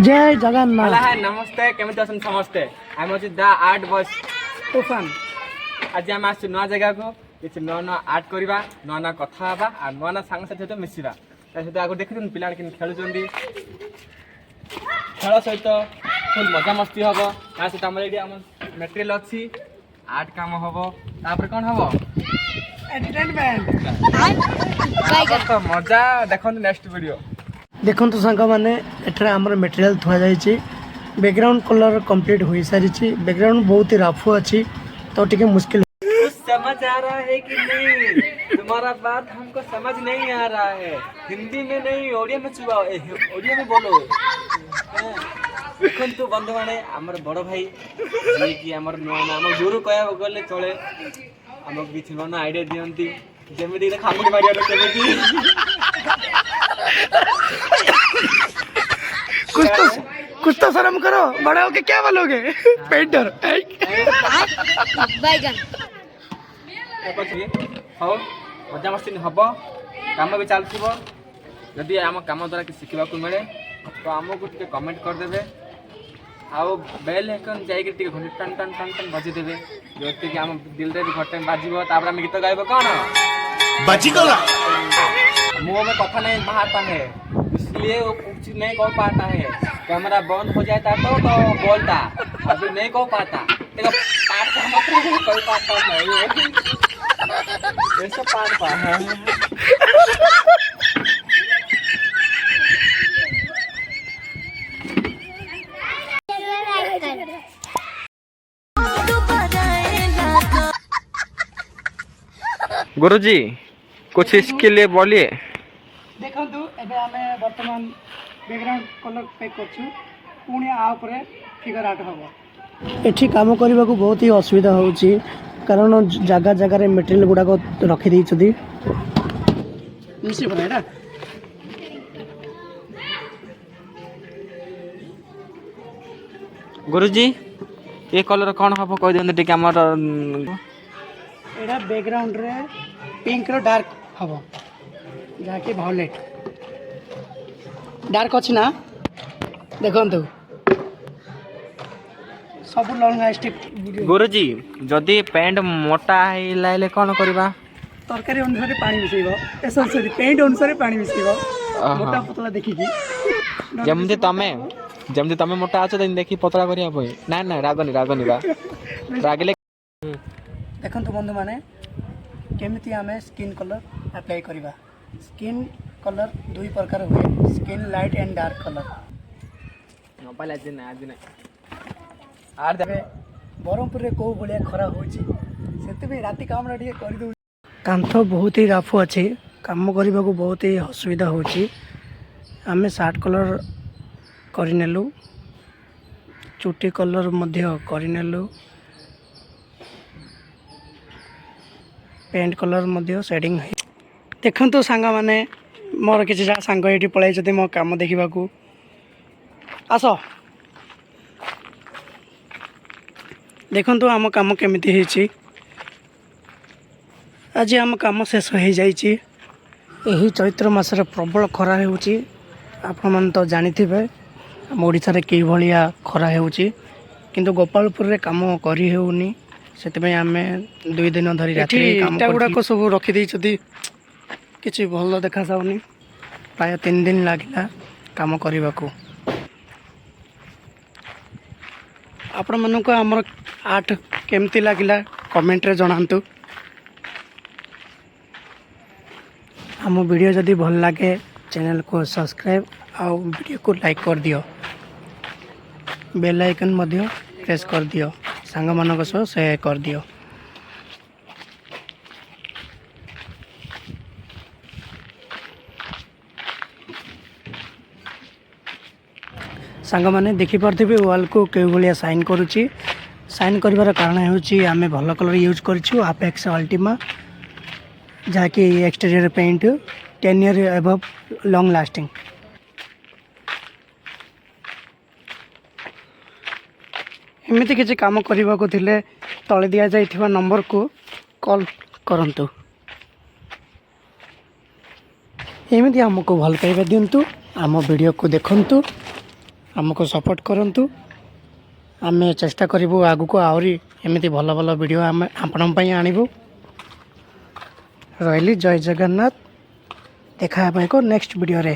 जय जगन्नाथ। हाय नमस्ते केमिति अछन समस्ते आम अछि द आर्ट बॉयज तूफान। आज आम आसु नया जगह को किसी नया नया आर्ट करवा नया नया कथा हवा आ नया नया सांग सहित मिसिबा सहित आगे देखिथुन पिला कि खेलुचंदी खेल सहित फुल मजा मस्ती हबो ता सहित हमर एडी हम मटेरियल अछि आर्ट काम हबो तापर कोन हबो एंटरटेनमेंट तो मजा देखन नेक्स्ट वीडियो देखो सांग मैंने एठार आमर मटेरियल थुआ जाइए बैकग्राउंड कलर कंप्लीट हो सारी बैकग्राउंड बहुत ही रफ अच्छी तो टिके मुश्किल कुछ समझ आ रहा है कि नहीं तुम्हारा बात हमको समझ नहीं आ रहा है हिंदी में नहीं ओडिया में चुबाओ ओडिया में बोलो देखो तो बंधु माने आमर बड़ भाई जे कि आमर नाम गुरु कहया गले चले हमक किछ नना आईडिया दियंती जेमिति खामुडी मारिया केमिति कुछ तो शर्म करो, बड़े होके क्या बोलोगे? पेंटर बैगन हो मजा मस्ती हम कम भी चलती जदि आम कम द्वारा कि शिखा मिले तो आमको टे कमेंट करदे आउ बेल आइकन जाइए घंटे टन टन टन टन बजेदेवे जो कि आम दिल में घटे बाजब आम गीत गाइब कौन बजीगला मुँह में कथा नहीं बाहरता है इसलिए वो कुछ नहीं कह पाता है कैमरा बंद हो जाता तो बोलता अभी नहीं कह पाता देखो पार्ट कह पाता नहीं ऐसा पार्ट पा है गुरुजी कुछ इसके लिए बोलिए देखो एबे हमें वर्तमान बैकग्राउंड कलर पैक करछु पुणी आ ऊपर फिगर आर्ट हबो एठी काम करबा को बहुत ही असुविधा होउची कारण जगह जगह रे मटेरियल गुडा को रखि दै छथि निश्चय बना ना गुरुजी ये कलर कौन हबो कह दियंत टिक हमर एडा बैकग्राउंड रे पिंक रो डार्क हबो जाके वायलेट डार्क अछि ना देखंतु सब लॉन्ग स्टिक गुरुजी जदि पेंट मोटा है लाइले कौन करबा तरकारी अनुसार पानी मिसेइबो ए सॉरी पेंट अनुसार पानी मिसेइबो मोटा पतला देखि की जमते तमे मोटा आछो त देखि पतला करिया पई ना ना रागनी बा रागले देखंतु बंधु माने केमिति हमें स्किन कलर अप्लाई करबा स्किन कलर दुई प्रकार हुए skin light and dark colour पहले दिन आज नहीं आर देबे बरहमपुर रे को बलिया खरा होची सेते भी राती काम रे कर दउ कांथ बहुत ही राफु अछि काम करबा को बहुत ही असुविधा होची हमें शार्ट कलर करिनेलु चुटी कलर मध्य करिनेलु पेंट कलर मध्य सेटिंग है देखंतु सांगा माने मोर किछि जा सांग एठी पळाइ जति मो काम देखिबा को आसो देखंतु हम काम केमिति हेछि आज हम काम शेष हो जाइछि एही चैत्र मासरे प्रबल खरा हेउछि आपण मन तो जानिथिबे हम ओडिसा रे के भलिया खरा हेउछि किंतु गोपालपुर रे काम करी हेउनी सेतबे आमे 2 दिन धरि रात्रि काम गुडा को सब रखि दै छथि किछि भल देखा जाउनी प्राय 3 दिन लागिला काम करबा को आपण मन को हमर आर्ट केमती लागिला कमेंट रे जणांतु हम वीडियो जदी भल लागे चैनल को सब्सक्राइब और वीडियो को लाइक कर दियो बेल आइकन मध्य प्रेस कर दियो सांग मानक सह शेयर कर दियो सांग माने देखि परथिबे वॉल को के भलिया साइन करूची साइन करिवार कारण हेउची आमे भल कलर यूज करछु अपेक्स अल्टीमा जाके exterior paint 10 year above long lasting एमिति किछि काम करबा को थिले तळे दिया जाइथिबा नंबर को कॉल करंतु एमिति हमको भल पाइबा दियंतु आम वीडियो को देखंतु ଆମକୁ ସପୋର୍ଟ କରନ୍ତୁ। ଆମେ ଚେଷ୍ଟା କରିବୁ ଆଗକୁ ଆହୁରି ଏମିତି ଭଲ ଭଲ ଭିଡ଼ିଓ ଆମେ ଆପଣଙ୍କ ପାଇଁ ଆଣିବୁ। ରହିଲି, ଜୟ ଜଗନ୍ନାଥ। ଦେଖା ହେବା ଏକ ନେକ୍ସଟ ଭିଡ଼ିଓରେ।